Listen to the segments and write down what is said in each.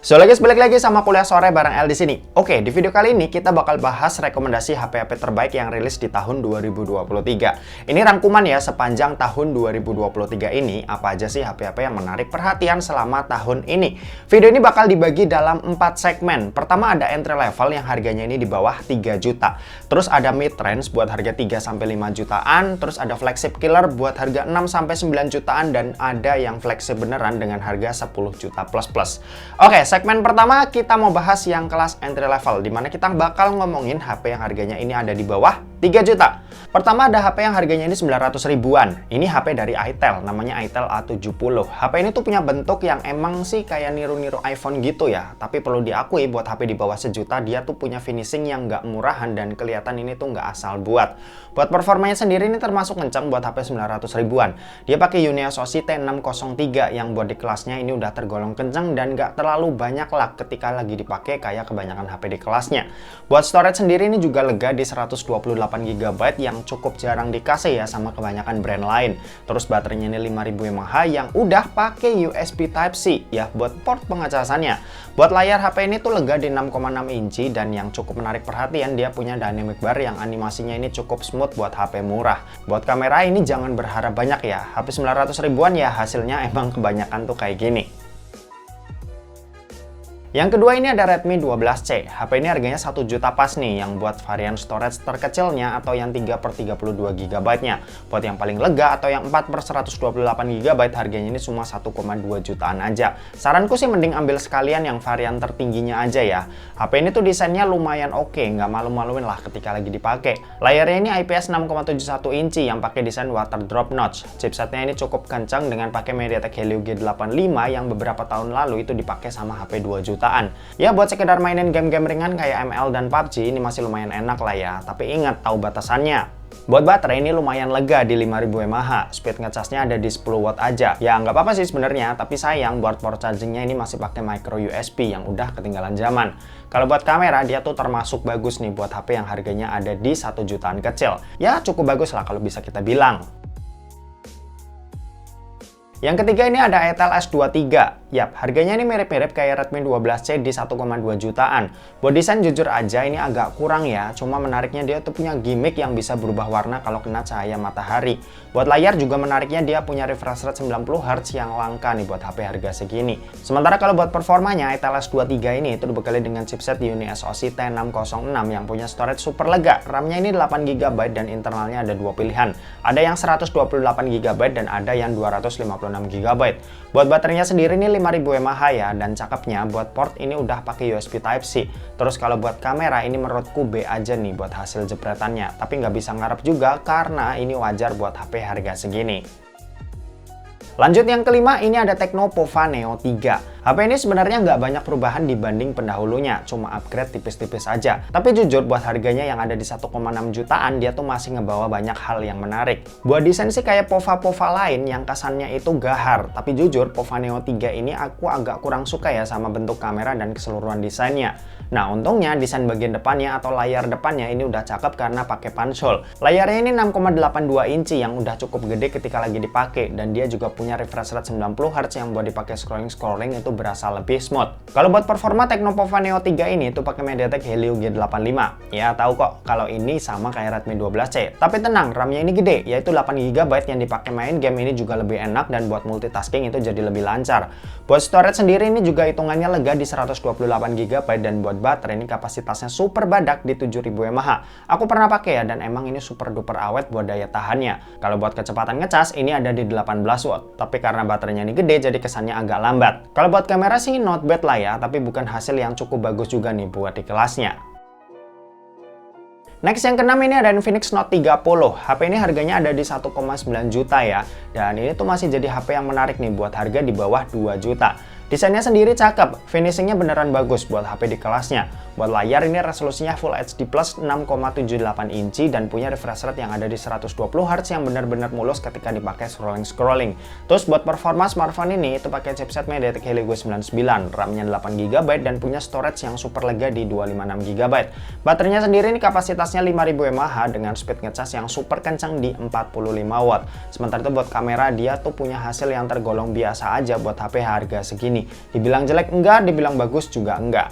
So guys, balik lagi sama kuliah sore bareng El di sini. Oke, di video kali ini kita bakal bahas rekomendasi HP-HP terbaik yang rilis di tahun 2023. Ini rangkuman ya sepanjang tahun 2023 ini, apa aja sih HP-HP yang menarik perhatian selama tahun ini. Video ini bakal dibagi dalam 4 segmen. Pertama ada entry level yang harganya ini di bawah 3 juta. Terus ada mid range buat harga 3 sampai 5 jutaan, terus ada flagship killer buat harga 6 sampai 9 jutaan dan ada yang flagship beneran dengan harga 10 juta plus. Oke, segmen pertama kita mau bahas yang kelas entry level, dimana kita bakal ngomongin HP yang harganya ini ada di bawah 3 juta. Pertama ada HP yang harganya ini 900 ribuan. Ini HP dari itel, namanya itel A70. HP ini tuh punya bentuk yang emang sih kayak niru-niru iPhone gitu ya. Tapi perlu diakui buat HP di bawah sejuta, dia tuh punya finishing yang nggak murahan dan kelihatan ini tuh nggak asal buat. Buat performanya sendiri ini termasuk kencang buat HP 900 ribuan. Dia pakai UniSoC T603 yang buat di kelasnya ini udah tergolong kencang dan nggak terlalu banyak lag ketika lagi dipakai kayak kebanyakan HP di kelasnya. Buat storage sendiri ini juga lega di 128 GB yang cukup jarang dikasih ya sama kebanyakan brand lain. Terus baterainya ini 5000 mAh yang udah pakai USB Type-C ya buat port pengecasannya. Buat layar HP ini tuh lega di 6,6 inci dan yang cukup menarik perhatian dia punya dynamic bar yang animasinya ini cukup smooth buat HP murah. Buat kamera ini jangan berharap banyak ya. HP 900 ribuan ya hasilnya emang kebanyakan tuh kayak gini. Yang kedua ini ada Redmi 12C. HP ini harganya 1 juta pas nih yang buat varian storage terkecilnya atau yang 3/32 GB nya. Buat yang paling lega atau yang 4/128 GB harganya ini cuma 1,2 jutaan aja. Saranku sih mending ambil sekalian yang varian tertingginya aja ya. HP ini tuh desainnya lumayan oke, nggak malu-maluin lah ketika lagi dipakai. Layarnya ini IPS 6,71 inci yang pakai desain water drop notch. Chipsetnya ini cukup kencang dengan pakai MediaTek Helio G85 yang beberapa tahun lalu itu dipakai sama HP 2 juta. Ya buat sekedar mainin game-game ringan kayak ML dan PUBG ini masih lumayan enak lah ya, tapi ingat tahu batasannya. Buat baterai ini lumayan lega di 5000 mAh, speed ngecasnya ada di 10 watt aja. Ya nggak apa-apa sih sebenarnya, tapi sayang buat port chargingnya ini masih pakai micro USB yang udah ketinggalan zaman. Kalau buat kamera dia tuh termasuk bagus nih buat HP yang harganya ada di 1 jutaan kecil. Ya cukup bagus lah kalau bisa kita bilang. Yang ketiga ini ada itel S23. Yap, harganya ini mirip-mirip kayak Redmi 12C di 1,2 jutaan. Buat desain jujur aja ini agak kurang ya, cuma menariknya dia tuh punya gimmick yang bisa berubah warna kalau kena cahaya matahari. Buat layar juga menariknya dia punya refresh rate 90Hz yang langka nih buat HP harga segini. Sementara kalau buat performanya, itel S23 ini itu dibekali dengan chipset UniSoC T606 yang punya storage super lega. RAM-nya ini 8 GB dan internalnya ada dua pilihan. Ada yang 128 GB dan ada yang 256 GB. Buat baterainya sendiri ini 5000 mAh ya, dan cakepnya buat port ini udah pakai USB Type-C. Terus kalau buat kamera ini menurutku B aja nih buat hasil jepretannya, tapi nggak bisa ngarep juga karena ini wajar buat HP harga segini. Lanjut yang kelima, ini ada Tecno Pova Neo 3. HP ini sebenarnya nggak banyak perubahan dibanding pendahulunya, cuma upgrade tipis-tipis aja. Tapi jujur buat harganya yang ada di 1,6 jutaan, dia tuh masih ngebawa banyak hal yang menarik. Buat desain sih kayak Pova-Pova lain yang kesannya itu gahar, tapi jujur Pova Neo 3 ini aku agak kurang suka ya sama bentuk kamera dan keseluruhan desainnya. Nah untungnya desain bagian depannya atau layar depannya ini udah cakep karena pakai punch-hole. Layarnya ini 6,82 inci yang udah cukup gede ketika lagi dipakai, dan dia juga punya refresh rate 90Hz yang buat dipakai scrolling itu berasa lebih smooth. Kalau buat performa Tecno Pova Neo 3 ini itu pakai MediaTek Helio G85. Ya tahu kok kalau ini sama kayak Redmi 12C. Tapi tenang, RAM-nya ini gede, yaitu 8 GB yang dipakai main game ini juga lebih enak dan buat multitasking itu jadi lebih lancar. Buat storage sendiri ini juga hitungannya lega di 128 GB dan buat baterai ini kapasitasnya super badak di 7000 mAh. Aku pernah pakai ya dan emang ini super duper awet buat daya tahannya. Kalau buat kecepatan ngecas ini ada di 18 watt. Tapi karena baterainya ini gede jadi kesannya agak lambat. Kalau buat kamera sih not bad lah ya, tapi bukan hasil yang cukup bagus juga nih buat di kelasnya. Next yang keenam ini ada Infinix Note 30. HP ini harganya ada di 1,9 juta ya. Dan ini tuh masih jadi HP yang menarik nih buat harga di bawah 2 juta. Desainnya sendiri cakep, finishingnya beneran bagus buat HP di kelasnya. Buat layar ini resolusinya Full HD Plus 6,78 inci dan punya refresh rate yang ada di 120Hz yang benar-benar mulus ketika dipakai scrolling. Terus buat performa smartphone ini itu pakai chipset MediaTek Helio G99, RAM-nya 8 GB dan punya storage yang super lega di 256 GB. Baterainya sendiri ini kapasitasnya 5000 mAh dengan speed ngecas yang super kencang di 45 watt. Sementara itu buat kamera dia tuh punya hasil yang tergolong biasa aja buat HP harga segini. ini. Dibilang jelek enggak, dibilang bagus juga enggak.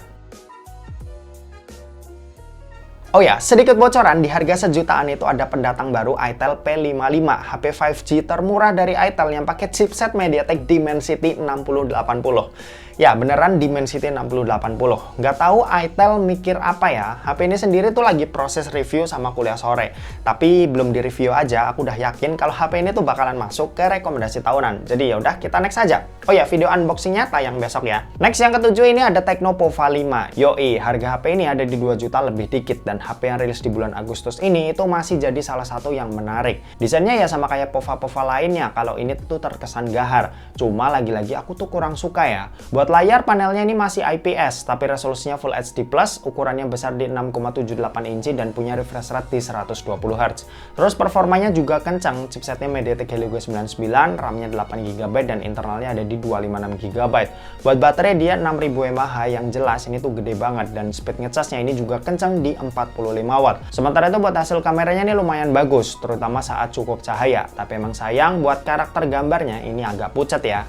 Oh ya, sedikit bocoran, di harga sejutaan itu ada pendatang baru Itel P55, HP 5G termurah dari Itel yang pakai chipset MediaTek Dimensity 6080. Ya, beneran Dimensity 6080. Nggak tahu Itel mikir apa ya, HP ini sendiri tuh lagi proses review sama kuliah sore. Tapi belum di review aja, aku udah yakin kalau HP ini tuh bakalan masuk ke rekomendasi tahunan. Jadi yaudah, kita next aja. Oh ya, video unboxingnya tayang besok ya. Next yang ketujuh ini ada Tecno Pova 5. Yoi, harga HP ini ada di 2 juta lebih dikit dan HP yang rilis di bulan Agustus ini itu masih jadi salah satu yang menarik. Desainnya ya sama kayak Pova-Pova lainnya, kalau ini tuh terkesan gahar. Cuma lagi-lagi aku tuh kurang suka ya. Buat layar panelnya ini masih IPS, tapi resolusinya Full HD+, ukurannya besar di 6,78 inci dan punya refresh rate di 120 Hz. Terus performanya juga kencang, chipsetnya MediaTek Helio G99, RAM-nya 8GB dan internalnya ada di 256GB. Buat baterai dia 6000 mAh yang jelas ini tuh gede banget dan speed ngecasnya ini juga kencang di 45 watt. Sementara itu buat hasil kameranya ini lumayan bagus, terutama saat cukup cahaya. Tapi emang sayang buat karakter gambarnya ini agak pucat ya.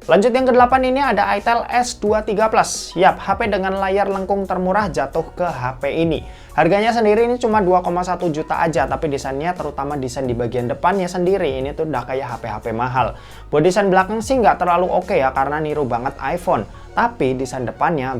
Lanjut yang ke-8 ini ada Itel S23 Plus. Yap, HP dengan layar lengkung termurah jatuh ke HP ini. Harganya sendiri ini cuma 2,1 juta aja, tapi desainnya terutama desain di bagian depannya sendiri ini tuh udah kayak HP-HP mahal. Buat desain belakang sih nggak terlalu oke ya, karena niru banget iPhone. Tapi desain depannya,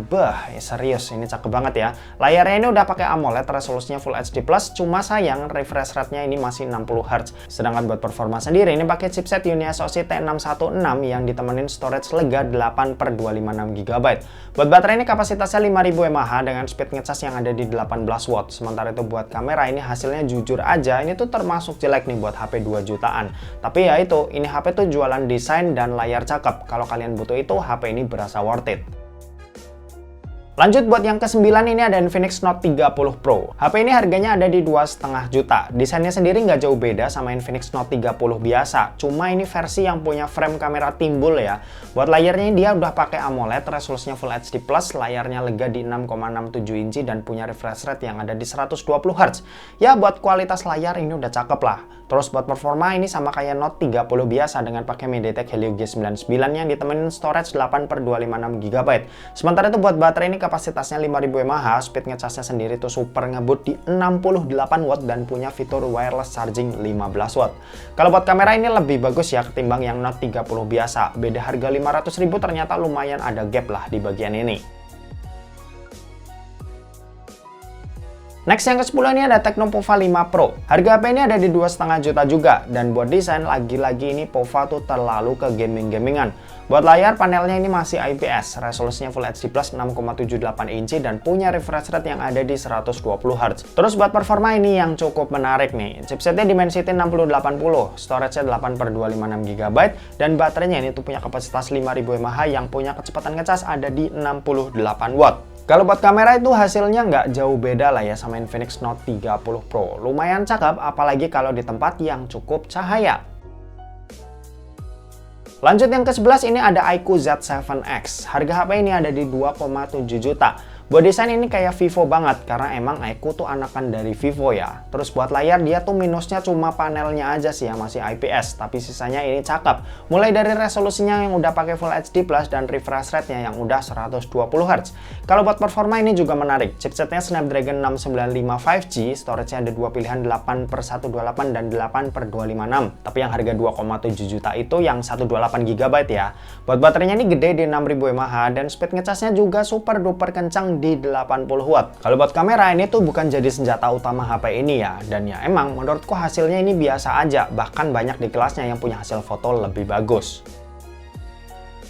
serius, ini cakep banget ya. Layarnya ini udah pakai AMOLED, resolusinya Full HD+, cuma sayang refresh rate-nya ini masih 60 Hz. Sedangkan buat performa sendiri, ini pakai chipset UniSoC T616 yang ditemenin storage lega 8/256GB. Buat baterai ini kapasitasnya 5000 mAh dengan speed ngecas yang ada di 18 watt. Sementara itu buat kamera ini hasilnya jujur aja, ini tuh termasuk jelek nih buat HP 2 jutaan. Tapi ya itu, ini HP tuh jualan desain dan layar cakep. Kalau kalian butuh itu, HP ini berasa worth it. Lanjut buat yang ke-9 ini ada Infinix Note 30 Pro. HP ini harganya ada di 2,5 juta. Desainnya sendiri nggak jauh beda sama Infinix Note 30 biasa. Cuma ini versi yang punya frame kamera timbul ya. Buat layarnya dia udah pakai AMOLED, resolusinya Full HD+, layarnya lega di 6,67 inci dan punya refresh rate yang ada di 120 Hz. Ya buat kualitas layar ini udah cakep lah. Terus buat performa ini sama kayak Note 30 biasa dengan pakai MediaTek Helio G99 yang ditemenin storage 8/256GB. Sementara itu buat baterai ini kapasitasnya 5000 mAh, speed ngecasnya sendiri tuh super ngebut di 68 watt dan punya fitur wireless charging 15 watt. Kalau buat kamera ini lebih bagus ya ketimbang yang Note 30 biasa. Beda harga 500.000 ternyata lumayan ada gap lah di bagian ini. Next yang ke-10 ini ada Tecno Pova 5 Pro. Harga HP ini ada di 2,5 juta juga. Dan buat desain lagi-lagi ini Pova tuh terlalu ke gaming-gamingan. Buat layar panelnya ini masih IPS, resolusinya Full HD+, 6,78 inci dan punya refresh rate yang ada di 120 Hz. Terus buat performa ini yang cukup menarik nih. Chipsetnya Dimensity 6080, storage-nya 8/256GB dan baterainya ini tuh punya kapasitas 5000 mAh yang punya kecepatan ngecas ada di 68 watt. Kalau buat kamera itu hasilnya nggak jauh beda lah ya sama Infinix Note 30 Pro. Lumayan cakep, apalagi kalau di tempat yang cukup cahaya. Lanjut yang ke-11 ini ada iQOO Z7X. Harga HP ini ada di 2,7 juta. Buat desain ini kayak Vivo banget, karena emang iQOO tuh anakan dari Vivo ya. Terus buat layar dia tuh minusnya cuma panelnya aja sih yang masih IPS, tapi sisanya ini cakep. Mulai dari resolusinya yang udah pakai Full HD+, dan refresh rate-nya yang udah 120 Hz. Kalau buat performa ini juga menarik. Chipsetnya Snapdragon 695 5G, storage-nya ada dua pilihan 8/128 dan 8/256. Tapi yang harga 2,7 juta itu yang 128GB ya. Buat baterainya ini gede di 6000 mAh dan speed ngecasnya juga super duper kencang di 80 watt. Kalau buat kamera ini tuh bukan jadi senjata utama HP ini ya, dan ya emang menurutku hasilnya ini biasa aja, bahkan banyak di kelasnya yang punya hasil foto lebih bagus.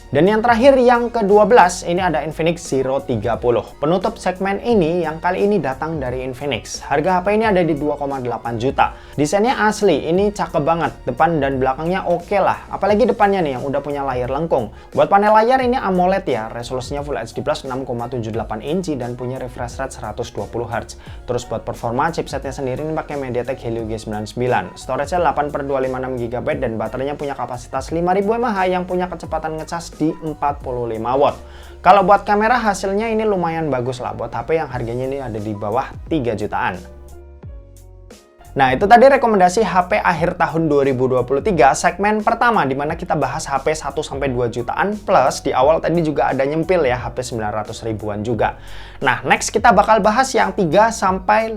Dan yang terakhir yang ke-12 ini ada Infinix Zero 30. Penutup segmen ini yang kali ini datang dari Infinix. Harga HP ini ada di 2,8 juta. Desainnya asli, ini cakep banget. Depan dan belakangnya oke lah. Apalagi depannya nih yang udah punya layar lengkung. Buat panel layar ini AMOLED ya. Resolusinya Full HD+, 6,78 inci dan punya refresh rate 120 Hz. Terus buat performa chipsetnya sendiri ini pakai MediaTek Helio G99. Storage-nya 8/256GB dan baterainya punya kapasitas 5000 mAh yang punya kecepatan ngecas di 45 watt. Kalau buat kamera hasilnya ini lumayan bagus lah buat HP yang harganya ini ada di bawah 3 jutaan. Nah, itu tadi rekomendasi HP akhir tahun 2023 segmen pertama di mana kita bahas HP 1-2 jutaan plus di awal tadi juga ada nyempil ya HP 900 ribuan juga. Nah, next kita bakal bahas yang 3-5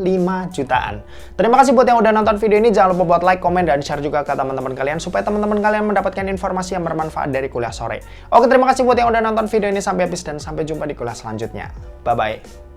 jutaan. Terima kasih buat yang udah nonton video ini. Jangan lupa buat like, komen, dan share juga ke teman-teman kalian supaya teman-teman kalian mendapatkan informasi yang bermanfaat dari kuliah sore. Oke, terima kasih buat yang udah nonton video ini sampai habis dan sampai jumpa di kuliah selanjutnya. Bye-bye.